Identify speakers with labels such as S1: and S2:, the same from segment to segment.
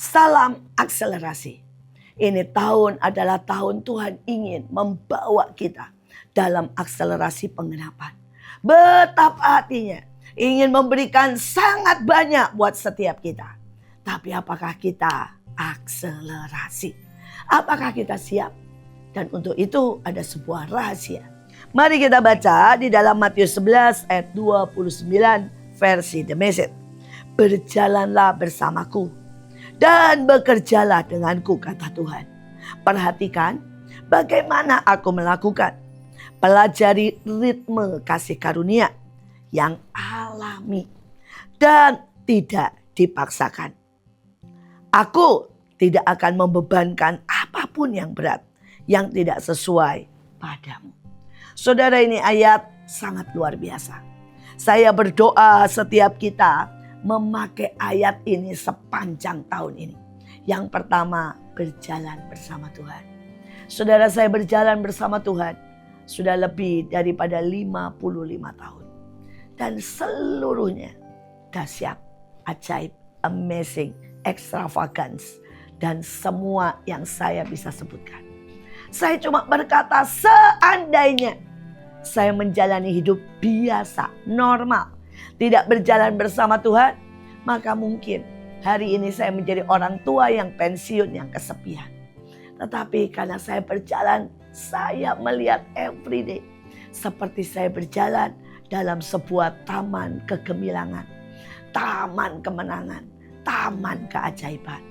S1: Salam akselerasi. Ini tahun adalah tahun Tuhan ingin membawa kita dalam akselerasi pengenapan. Betapa hatinya ingin memberikan sangat banyak buat setiap kita. Tapi apakah kita akselerasi? Apakah kita siap? Dan untuk itu ada sebuah rahasia. Mari kita baca di dalam Matius 11 ayat 29 versi The Message. Berjalanlah bersamaku dan bekerjalah denganku, kata Tuhan. Perhatikan bagaimana aku melakukan. Pelajari ritme kasih karunia yang alami dan tidak dipaksakan. Aku tidak akan membebankan apapun yang berat yang tidak sesuai padamu. Saudara, ini ayat sangat luar biasa. Saya berdoa setiap kita memakai ayat ini sepanjang tahun ini. Yang pertama, berjalan bersama Tuhan. Saudara, saya berjalan bersama Tuhan sudah lebih daripada 55 tahun. Dan seluruhnya dahsyat, ajaib, amazing, extravagance, dan semua yang saya bisa sebutkan. Saya cuma berkata, seandainya saya menjalani hidup biasa, normal, tidak berjalan bersama Tuhan, maka mungkin hari ini saya menjadi orang tua yang pensiun, yang kesepian. Tetapi karena saya berjalan, saya melihat everyday seperti saya berjalan dalam sebuah taman kegemilangan, taman kemenangan, taman keajaiban.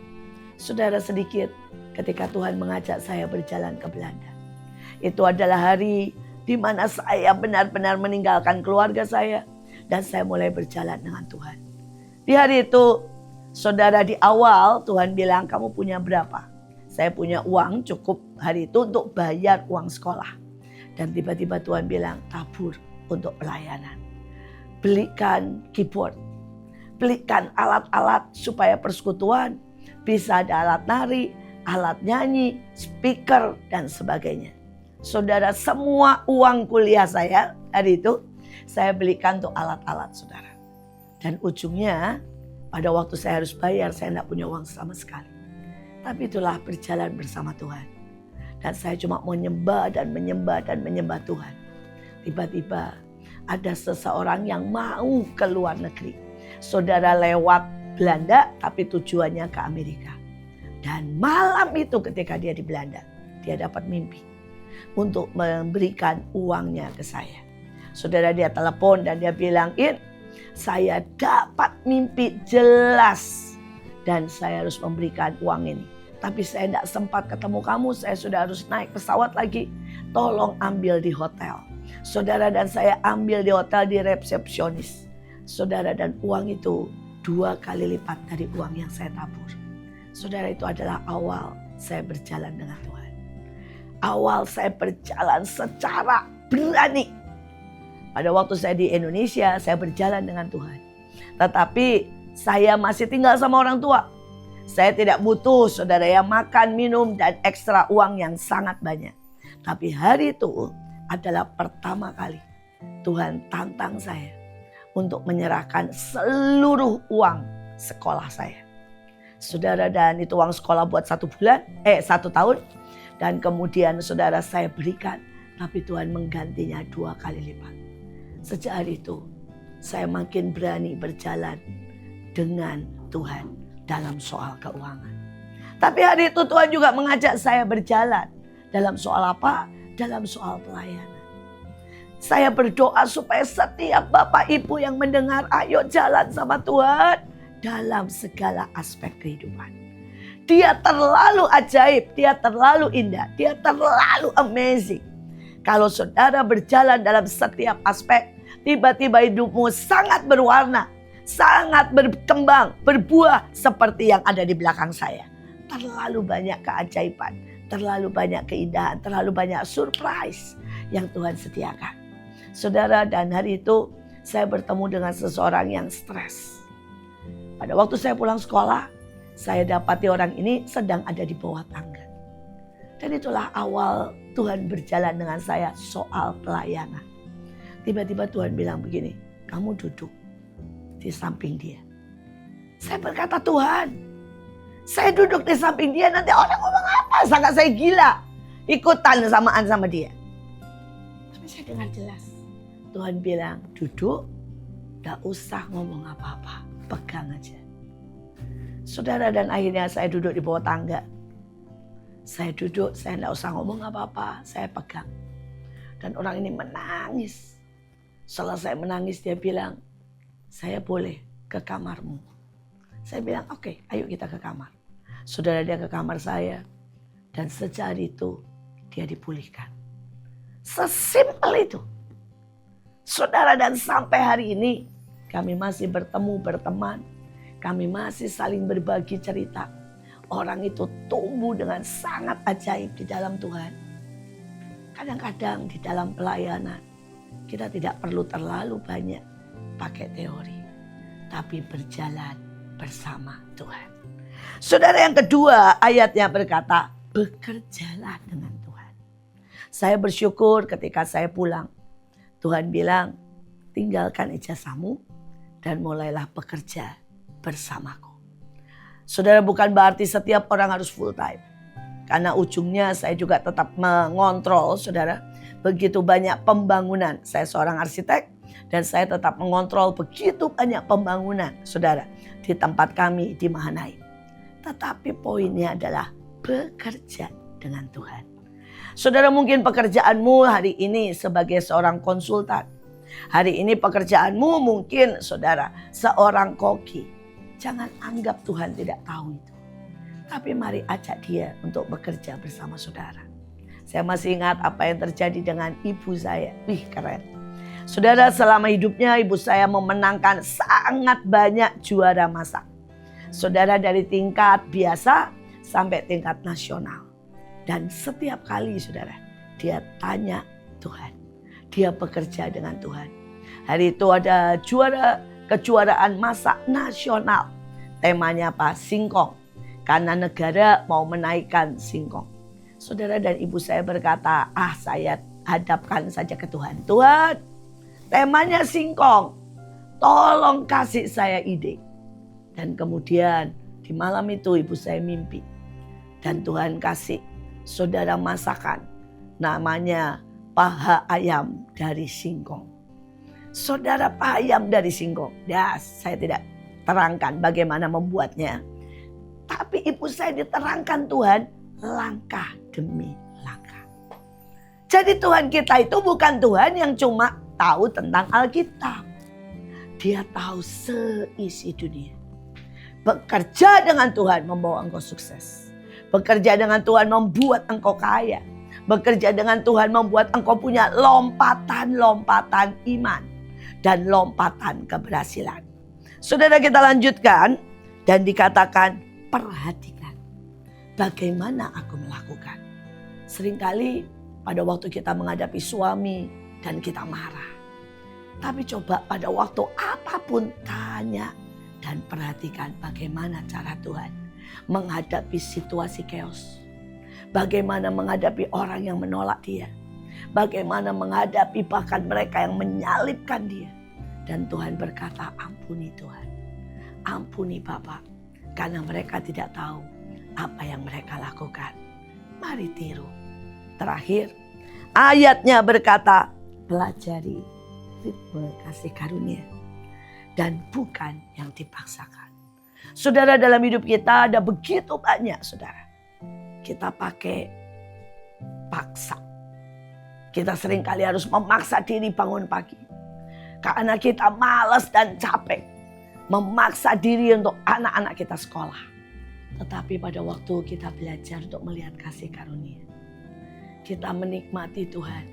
S1: Saudara, sedikit ketika Tuhan mengajak saya berjalan ke Belanda. Itu adalah hari di mana saya benar-benar meninggalkan keluarga saya. Dan saya mulai berjalan dengan Tuhan. Di hari itu, saudara, di awal Tuhan bilang, kamu punya berapa? Saya punya uang cukup hari itu untuk bayar uang sekolah. Dan tiba-tiba Tuhan bilang, tabur untuk pelayanan. Belikan keyboard. Belikan alat-alat supaya persekutuan bisa ada alat nari, alat nyanyi, speaker, dan sebagainya. Saudara, semua uang kuliah saya hari itu, saya belikan untuk alat-alat, saudara. Dan ujungnya pada waktu saya harus bayar, saya tidak punya uang sama sekali. Tapi itulah berjalan bersama Tuhan. Dan saya cuma menyembah dan menyembah dan menyembah Tuhan. Tiba-tiba ada seseorang yang mau ke luar negeri. Saudara, lewat Belanda tapi tujuannya ke Amerika. Dan malam itu ketika dia di Belanda, dia dapat mimpi untuk memberikan uangnya ke saya. Saudara, dia telepon dan dia bilang, In, saya dapat mimpi jelas dan saya harus memberikan uang ini. Tapi saya tidak sempat ketemu kamu, saya sudah harus naik pesawat lagi. Tolong ambil di hotel. Saudara, dan saya ambil di hotel di resepsionis. Saudara, dan uang itu 2 kali lipat dari uang yang saya tabur. Saudara, itu adalah awal saya berjalan dengan Tuhan. Awal saya berjalan secara berani. Pada waktu saya di Indonesia, saya berjalan dengan Tuhan. Tetapi saya masih tinggal sama orang tua. Saya tidak butuh, saudara, yang makan, minum, dan ekstra uang yang sangat banyak. Tapi hari itu adalah pertama kali Tuhan tantang saya untuk menyerahkan seluruh uang sekolah saya. Saudara, dan itu uang sekolah buat 1 tahun. Dan kemudian saudara, saya berikan. Tapi Tuhan menggantinya 2 kali lipat. Sejak hari itu, saya makin berani berjalan dengan Tuhan dalam soal keuangan. Tapi hari itu Tuhan juga mengajak saya berjalan. Dalam soal apa? Dalam soal pelayanan. Saya berdoa supaya setiap Bapak Ibu yang mendengar, ayo jalan sama Tuhan dalam segala aspek kehidupan. Dia terlalu ajaib, dia terlalu indah, dia terlalu amazing. Kalau saudara berjalan dalam setiap aspek, tiba-tiba hidupmu sangat berwarna, sangat berkembang, berbuah seperti yang ada di belakang saya. Terlalu banyak keajaiban, terlalu banyak keindahan, terlalu banyak surprise yang Tuhan sediakan. Saudara, dan hari itu saya bertemu dengan seseorang yang stres. Pada waktu saya pulang sekolah, saya dapati orang ini sedang ada di bawah tangga. Dan itulah awal Tuhan berjalan dengan saya soal pelayanan. Tiba-tiba Tuhan bilang begini, kamu duduk di samping dia. Saya berkata, Tuhan, Saya duduk di samping dia, nanti orang ngomong apa? Sangka saya gila. Ikutan samaan sama dia. Tapi saya dengar jelas. Tuhan bilang, duduk, gak usah ngomong apa-apa. Pegang aja. Saudara, dan akhirnya saya duduk di bawah tangga. Saya duduk, saya gak usah ngomong apa-apa. Saya pegang. Dan orang ini menangis. Selesai menangis dia bilang, saya boleh ke kamarmu. Saya bilang, oke, ayo kita ke kamar. Saudara, dia ke kamar saya. Dan sejak itu dia dipulihkan. Sesimpel itu. Saudara, dan sampai hari ini kami masih bertemu, berteman. Kami masih saling berbagi cerita. Orang itu tumbuh dengan sangat ajaib di dalam Tuhan. Kadang-kadang di dalam pelayanan kita tidak perlu terlalu banyak pakai teori. Tapi berjalan bersama Tuhan. Saudara, yang kedua ayatnya berkata, bekerjalah dengan Tuhan. Saya bersyukur ketika saya pulang. Tuhan bilang, tinggalkan ijazahmu dan mulailah bekerja bersamaku. Saudara, bukan berarti setiap orang harus full time. Karena ujungnya saya juga tetap mengontrol, saudara. Begitu banyak pembangunan. Saya seorang arsitek dan saya tetap mengontrol begitu banyak pembangunan, saudara. Di tempat kami di Mahanaim. Tetapi poinnya adalah bekerja dengan Tuhan. Saudara, mungkin pekerjaanmu hari ini sebagai seorang konsultan. Hari ini pekerjaanmu mungkin, saudara, seorang koki. Jangan anggap Tuhan tidak tahu itu. Tapi mari ajak dia untuk bekerja bersama saudara. Saya masih ingat apa yang terjadi dengan ibu saya. Wih, keren. Saudara, selama hidupnya ibu saya memenangkan sangat banyak juara masak. Saudara, dari tingkat biasa sampai tingkat nasional. Dan setiap kali, saudara, dia tanya Tuhan. Dia bekerja dengan Tuhan. Hari itu ada kejuaraan masak nasional. Temanya apa? Singkong. Karena negara mau menaikkan singkong. Saudara, dan ibu saya berkata, saya hadapkan saja ke Tuhan. Tuhan, temanya singkong. Tolong kasih saya ide. Dan kemudian di malam itu ibu saya mimpi. Dan Tuhan kasih saudara masakan. Namanya paha ayam dari singkong. Saudara, paha ayam dari singkong. Ya, saya tidak terangkan bagaimana membuatnya. Tapi ibu saya diterangkan Tuhan langkah demi langkah. Jadi Tuhan kita itu bukan Tuhan yang cuma tahu tentang Alkitab. Dia tahu seisi dunia. Bekerja dengan Tuhan membawa engkau sukses. Bekerja dengan Tuhan membuat engkau kaya. Bekerja dengan Tuhan membuat engkau punya lompatan-lompatan iman. Dan lompatan keberhasilan. Saudara, kita lanjutkan. Dan dikatakan, perhatikan. Bagaimana aku melakukan. Seringkali pada waktu kita menghadapi suami dan kita marah. Tapi coba pada waktu apapun tanya. Dan perhatikan bagaimana cara Tuhan menghadapi situasi chaos. Bagaimana menghadapi orang yang menolak dia. Bagaimana menghadapi bahkan mereka yang menyalibkan dia. Dan Tuhan berkata, ampuni Tuhan. Ampuni Bapak. Karena mereka tidak tahu apa yang mereka lakukan. Mari tiru. Terakhir, ayatnya berkata, pelajari ritme kasih karunia. Dan bukan yang dipaksakan. Saudara, dalam hidup kita ada begitu banyak, saudara. Kita pakai paksa. Kita seringkali harus memaksa diri bangun pagi. Karena kita malas dan capek. Memaksa diri untuk anak-anak kita sekolah. Tetapi pada waktu kita belajar untuk melihat kasih karunia. Kita menikmati Tuhan.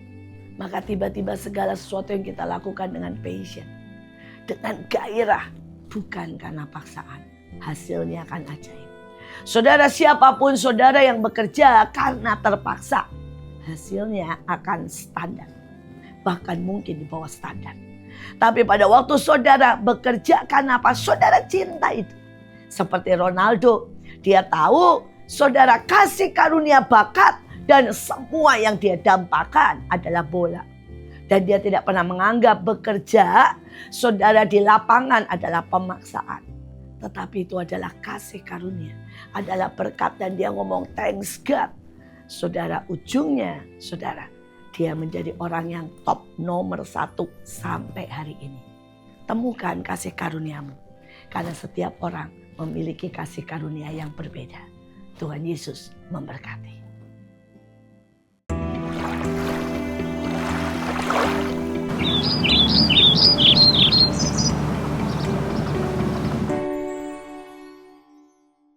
S1: Maka tiba-tiba segala sesuatu yang kita lakukan dengan passion. Dengan gairah, bukan karena paksaan. Hasilnya akan ajaib. Saudara, siapapun saudara yang bekerja karena terpaksa, hasilnya akan standar. Bahkan mungkin di bawah standar. Tapi pada waktu saudara bekerja karena apa? Saudara cinta itu. Seperti Ronaldo, dia tahu saudara kasih karunia bakat dan semua yang dia dampakkan adalah bola. Dan dia tidak pernah menganggap bekerja saudara di lapangan adalah pemaksaan. tetapi itu adalah kasih karunia, adalah berkat, dan dia ngomong thanks God. Saudara, ujungnya saudara, dia menjadi orang yang top nomor 1 sampai hari ini. Temukan kasih karuniamu, karena setiap orang memiliki kasih karunia yang berbeda. Tuhan Yesus memberkati.